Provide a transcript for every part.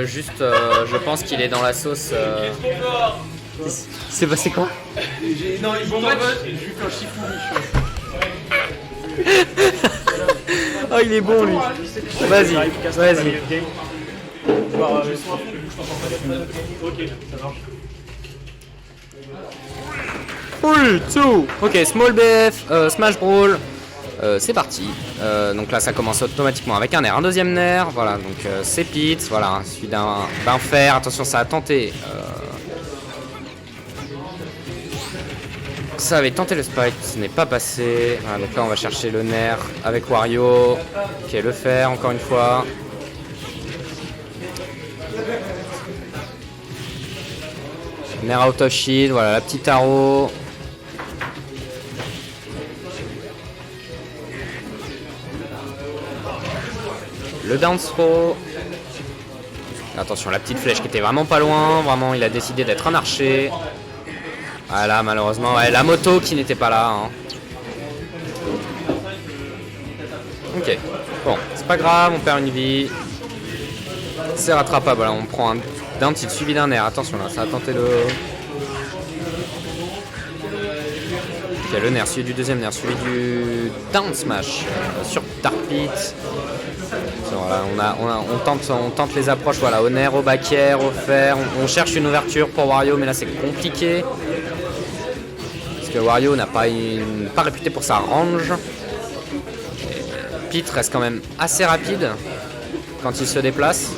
juste je pense qu'il est dans la sauce. C'est passé quoi? Non, ils vont match et je lui fais un Shifumi. Oh, il est bon lui. Vas-y, vas-y. Ok, ça marche. Full 2. Ok, Small BF, Smash Brawl. C'est parti. Donc là, ça commence automatiquement avec un nerf, un deuxième nerf. Voilà, donc c'est Pete. Voilà, suivi d'un fer. Attention, ça a tenté. Ça avait tenté le spike, ce n'est pas passé. Voilà, donc là, on va chercher le nerf avec Wario. Ok, le fer, encore une fois. Nerf out of shield. Voilà, la petite arrow. Le down throw. Attention, la petite flèche qui était vraiment pas loin. Vraiment, il a décidé d'être un archer. Voilà, malheureusement, ouais, la moto qui n'était pas là. Hein. Ok, bon, c'est pas grave, on perd une vie. C'est rattrapable, voilà, on prend un down tilt suivi d'un air. Attention là, ça a tenté le... Ok, le nerf suivi du deuxième nerf, suivi du down smash sur Dark Pit. Voilà, on tente les approches, voilà, au nerf, au back air, au fer. On cherche une ouverture pour Wario, mais là c'est compliqué. Parce que Wario n'a pas réputé pour sa range. Pete reste quand même assez rapide quand il se déplace.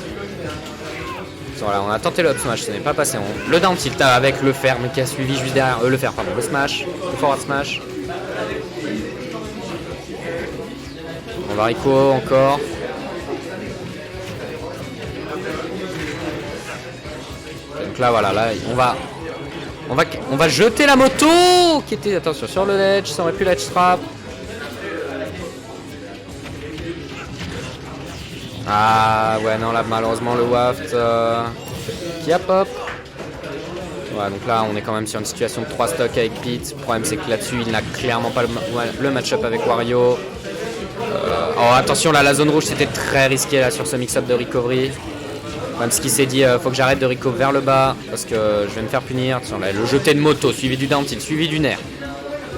Voilà, on a tenté le up smash, ça n'est pas passé. Le down tilt avec le fer, mais qui a suivi juste derrière le fer, pardon, le smash, le forward smash. On va Rico encore. Donc là, voilà, là, on va jeter la moto qui était, attention, sur le ledge, ça aurait pu ledge trap. Ah ouais, non, là malheureusement le waft qui a pop. Ouais, donc là on est quand même sur une situation de 3 stocks avec Pete. Le problème c'est que là-dessus il n'a clairement pas le match-up avec Wario. Oh attention là, la zone rouge c'était très risqué là sur ce mix-up de recovery. Même ce qu'il s'est dit, faut que j'arrête de recover vers le bas parce que je vais me faire punir. Attention là, le jeté de moto suivi du down tilt, suivi du nerf.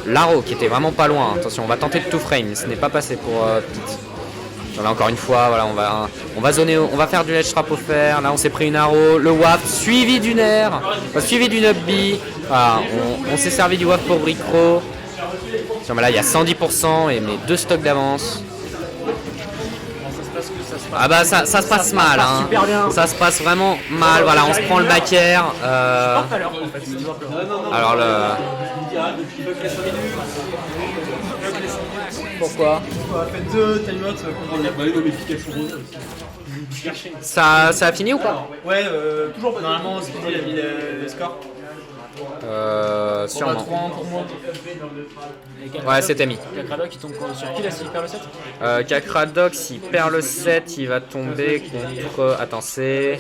L'arrow qui était vraiment pas loin. Attention, on va tenter de tout frame, ce n'est pas passé pour Pete. Là encore une fois, voilà, on va zoner, on va faire du ledge trap au fer. Là on s'est pris une arrow, le waft suivi du nerf, suivi d'une up B. Voilà, on s'est servi du waft pour brick pro. Là il y a 110% et mes 2 stocks d'avance. Ah bah ça se passe mal, hein. Ça se passe vraiment mal. Voilà, on se prend le back air. Alors le... Pourquoi? Faites 2 timeouts pour une notification rose. Ça a fini ou pas? Ouais, toujours pas. Normalement, Speedy a mis le score. Sûrement. 3 pour moi. Ouais, c'était mis. Kakradok il tombe sur qui là s'il perd le 7? Kakradok, s'il perd le 7, il va tomber contre... Attends, c'est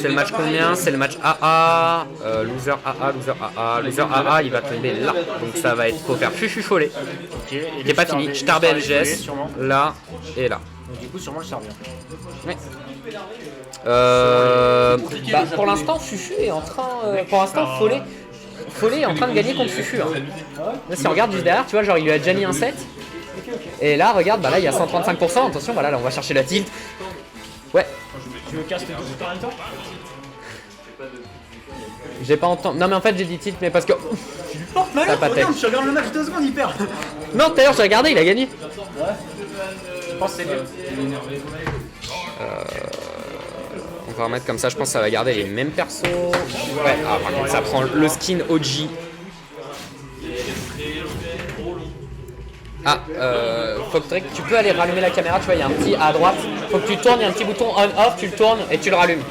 le match combien? C'est le match AA. Loser AA, loser AA. Loser AA, il va tomber là. Donc ça va être... Faut faire fufu follet. Ok. Il n'est pas fini. Star BLGS, là et là. Donc du coup, sûrement, je revient. Ouais. Pour l'instant, Fufu est en train... pour l'instant, Follet est en train de gagner contre Fufu. Hein. Là, si on regarde juste derrière, tu vois, genre il lui a déjà mis un 7. Et là, regarde, bah là il y a 135%. Attention, voilà, là on va chercher la tilt. Ouais. Tu veux casser les deux en même temps? J'ai pas entendu. Non, mais en fait, j'ai dit tilt, mais parce que. Oh, ça patait. tu regardes le match 2 secondes, il perd. Non, d'ailleurs, j'ai regardé, il a gagné. Ouais. Je pense que c'est mieux. On va remettre comme ça, je pense que ça va garder les mêmes persos. Ouais, ah, par contre, ça prend le skin OG. Ah, faut que tu peux aller rallumer la caméra, tu vois, il y a un petit à droite. Faut que tu tournes, il y a un petit bouton on-off, tu le tournes et tu le rallumes.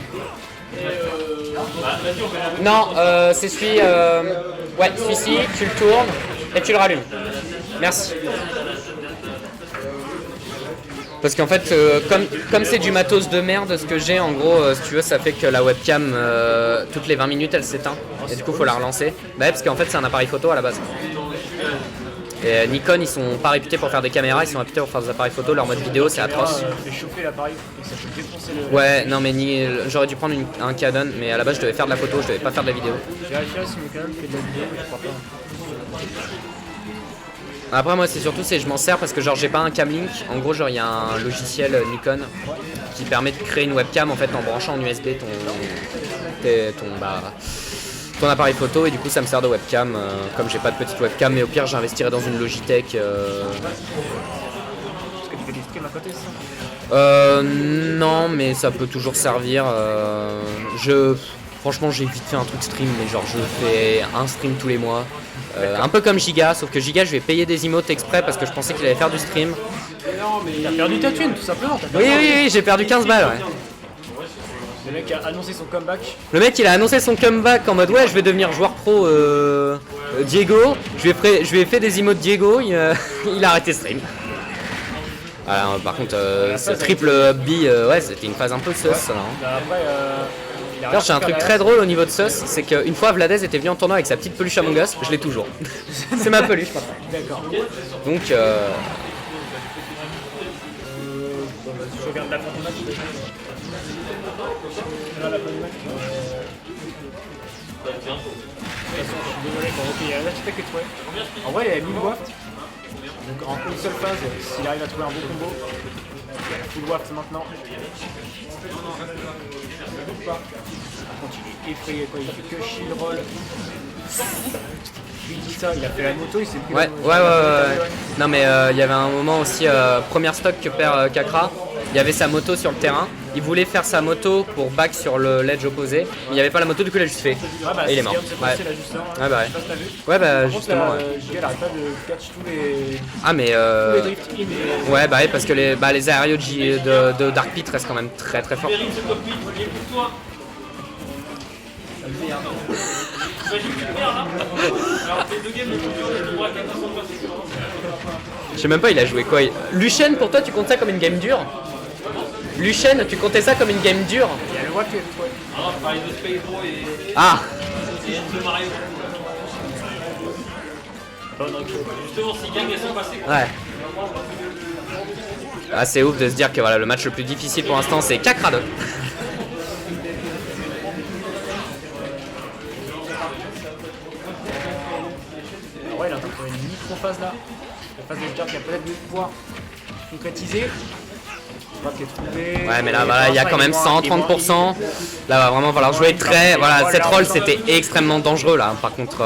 Non, c'est celui... ouais, celui-ci, tu le tournes et tu le rallumes. Merci. Parce qu'en fait, comme c'est du matos de merde, ce que j'ai en gros, si tu veux, ça fait que la webcam, toutes les 20 minutes, elle s'éteint. Et du coup, faut la relancer. Bah ouais, parce qu'en fait, c'est un appareil photo à la base. Et Nikon, ils sont pas réputés pour faire des caméras, ils sont réputés pour faire des appareils photo. Leur mode vidéo, c'est atroce. Fait chauffer l'appareil et ça peut défoncer le. Ouais, non mais j'aurais dû prendre un Canon, mais à la base je devais faire de la photo, je devais pas faire de la vidéo. Je vérifierai si mon Canon fait de la vidéo, mais je crois pas. Après moi c'est surtout je m'en sers parce que genre j'ai pas un Camlink. En gros genre il y a un logiciel Nikon qui permet de créer une webcam en fait en branchant en USB ton appareil photo et du coup ça me sert de webcam. Comme j'ai pas de petite webcam, mais au pire j'investirai dans une Logitech. Est-ce que tu fais des streams à côté ça? Non mais ça peut toujours servir. Franchement j'ai vite fait un truc stream, mais genre je fais un stream tous les mois. Un peu comme Giga, sauf que Giga je vais payer des emotes exprès parce que je pensais qu'il allait faire du stream. Non mais t'as perdu ta thune tout simplement. Oui, j'ai perdu 15 balles, ouais. Le mec a annoncé son comeback. Le mec il a annoncé son comeback en mode ouais je vais devenir joueur pro Diego. Je lui ai fait des emotes Diego, il a arrêté stream. Voilà, par contre ce triple B, ouais c'était une phase un peu sauce ça. Après, d'ailleurs j'ai un truc très drôle au niveau de sauce, c'est qu'une fois Vladez était venu en tournoi avec sa petite peluche Among Us, je l'ai toujours. C'est ma peluche maintenant. D'accord. Donc je regarde la fin du match. Je regarde la fin du match. De toute façon, je suis désolé pour il y a l'architecte et trouvé. En vrai, il avait 1000 waft. Donc en une seule phase, s'il arrive à trouver un bon combo, full waft maintenant. Par contre, il est effrayé quoi, il fait que shield roll. Je lui dis ça, il a fait la moto, il s'est plus. ouais. Non mais il y avait un moment aussi, première stock que perd Kakra, il y avait sa moto sur le terrain, il voulait faire sa moto pour back sur le ledge opposé, mais il n'y avait pas la moto, du coup il a juste fait. Et il est mort. Ouais bah ouais. Ouais bah justement. Giga n'arrête pas de catch tous les. Ah mais tous les drift in. ouais bah ouais parce que les aérios de Dark Pit restent quand même très très forts. Je sais même pas il a joué quoi. Luchen pour toi tu comptes ça comme une game dure? Luchen tu comptais ça comme une game dure? Il y a le watt qui est trouvé. Ah. Justement si gang elles sont passées. Ouais. Ah c'est ouf de se dire que voilà le match le plus difficile pour l'instant c'est Kakra 2. Ouais, il est en train de trouver une micro-phase là. La phase de Jar qui a peut-être dû pouvoir concrétiser. Ouais, mais là, voilà, il y a quand même 130%. Là, va vraiment falloir jouer très. Voilà, cette roll c'était extrêmement dangereux là. Par contre.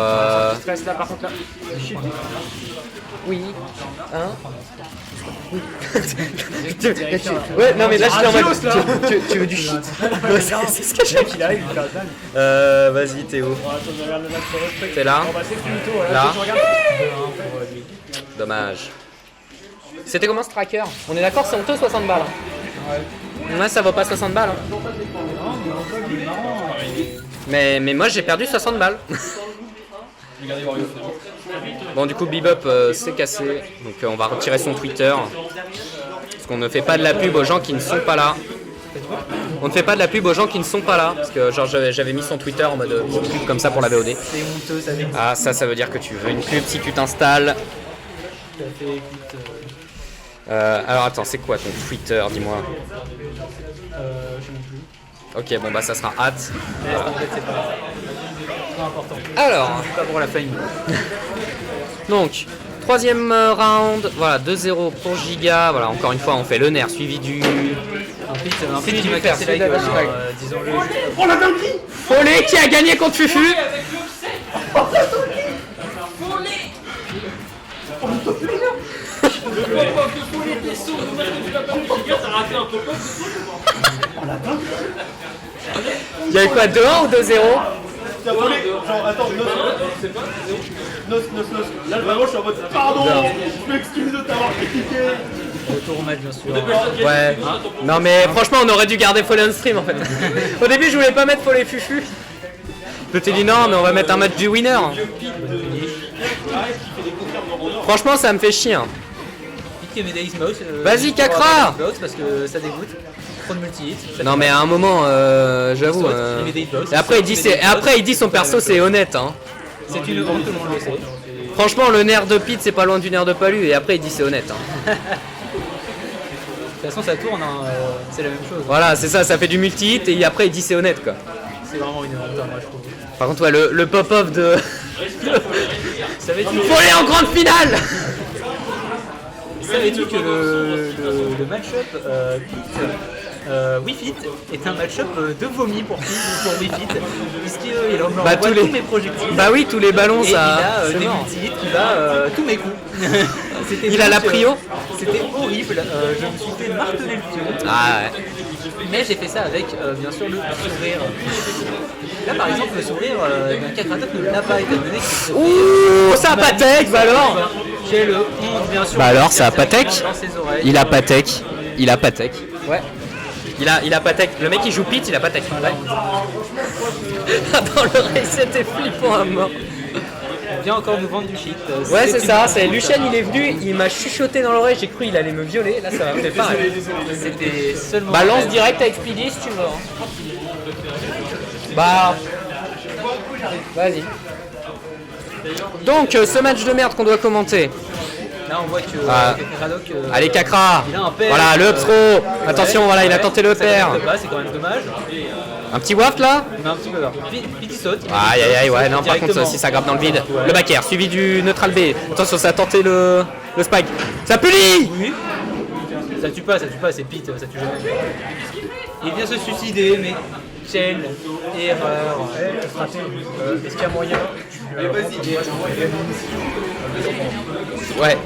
Stress là, par contre là. Oui. Hein? Ouais, non mais là je suis en mode. Tu veux du shit? C'est ce que j'ai. Vas-y, t'es où? T'es là? Là? Dommage. C'était comment ce tracker? On est d'accord, c'est honteux 60 balles. Ouais, ça vaut pas 60 balles. Mais moi j'ai perdu 60 balles. Bon du coup Bebop s'est cassé, donc on va retirer son Twitter. Parce qu'on ne fait pas de la pub aux gens qui ne sont pas là. On ne fait pas de la pub aux gens qui ne sont pas là. Parce que genre j'avais mis son Twitter en mode pub comme ça pour la VOD. Ah ça veut dire que tu veux une pub si tu t'installes. Alors attends, c'est quoi ton Twitter, dis-moi. Ok, bon bah ça sera hâte. Alors, Pas pour la fin. donc, troisième round, voilà, 2-0 pour Giga. Voilà, encore une fois, on fait le nerf suivi du. Un pit qui m'a cassé la gueule, disons-le. Oh la dinguerie! Follet qui a gagné contre Fufu. Il y avait quoi, 2-1 ou 2-0? Genre, attends, Nos. Là, vraiment, je suis en mode pardon, je m'excuse de t'avoir critiqué. Retour au match, bien sûr. Ouais. Non mais franchement, on aurait dû garder Follet on stream en fait. Au début, je voulais pas mettre Follet Fufu. Je t'ai dit non, mais on va mettre un match du winner. Franchement, ça me fait chier. Hein. Vas-y, Kakra! Parce que ça dégoûte. Trop de multi-hit. Non mais à un moment, j'avoue. Et après il dit son perso c'est honnête. Hein. C'est une honte, tout le monde le sait. Franchement, le nerf de Pete, c'est pas loin du nerf de Palu. Et après, il dit c'est honnête. Hein. De toute façon, ça tourne, hein, c'est la même chose. Voilà, c'est ça, ça fait du multi-hit. Et après, il dit c'est honnête, quoi. C'est vraiment une erreur, moi je trouve. Par contre, ouais, le pop-off de. Savais-tu Faut aller en grande finale. que le match-up Wii Fit est un match-up de vomi pour Wii Fit, puisqu'il envoie Bah, tous mes projectiles. Bah oui, tous les ballons, Et ça. il a c'est des mort. multi-hits qui bat tous mes coups. Il a la prio. C'était horrible, je me suis fait marteler le pied. Ah ouais. Mais j'ai fait ça avec, bien sûr, le sourire. Là, par exemple, le sourire d'un Kakratok ne l'a pas, étant donné que Ouh, ça a pas tech, bah alors. j'ai le 11, bien sûr. Bah alors, ça a pas tech. Dans ses oreilles. Il a pas tech. Il a pas tech. Ouais. Il a pas tech. Le mec il joue Pete, il a pas tech. Ouais. Dans l'oreille, c'était flippant à mort. On vient encore nous vendre du shit. Ouais, c'est ça. C'est Lucien, il est venu, il m'a chuchoté dans l'oreille. J'ai cru il allait me violer. Là, ça m'a fait pareil. C'était seulement. Bah, lance direct avec Speedy si tu veux. Hein. Bah. Vas-y. Donc, ce match de merde qu'on doit commenter. Là, on voit que Kakratok. Allez, Kakra. Il a un pair. Voilà, le up throw. Attention, voilà, il a tenté le pair. C'est quand même dommage. Un petit waft là. Il a un petit peu peur. Puis il saute. Aïe aïe aïe, ouais, non, par contre, si ça grappe dans le vide. Ouais. Le back air suivi du neutral B. Attention, ça a tenté le spike. Ça punit. Oui. Ça tue pas, c'est Pete, ça tue jamais. Il vient se suicider, mais quelle erreur. Est-ce qu'il y a moyen Ouais.